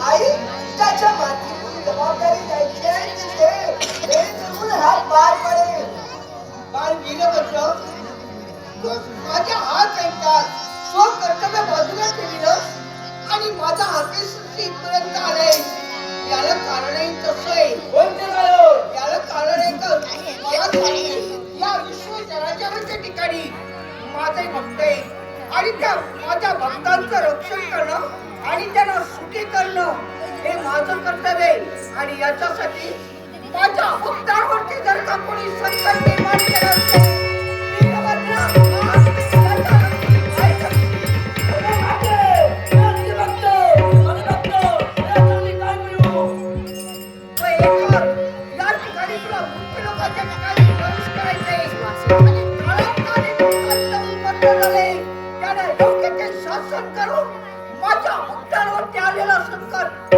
आई त्याच्या मातीची जबाबदारी द्यायची आहे तिथे हे जरूर हा पार पडेल. बाळ वीरभद्र, माझ्या हात ऐकतात स्व कर्तव्य बाजूला ठेवलं आणि माझा हाकेस इथपर्यंत आलाय. याला कारणही तसं आहे. याला कारण एकच, या विश्व चराचराच्या ठिकाणी माझे भक्त आहे आणि त्या माझ्या भक्तांचं रक्षण करणं आणि त्यांना सुखी करणं हे माझं कर्तव्य आहे. आणि याच्यासाठी माझ्या भक्तांवरती जर का कोणी संकट निर्माण केलं असेल, शासन करून माझ्या भक्तांवरती आलेला संकट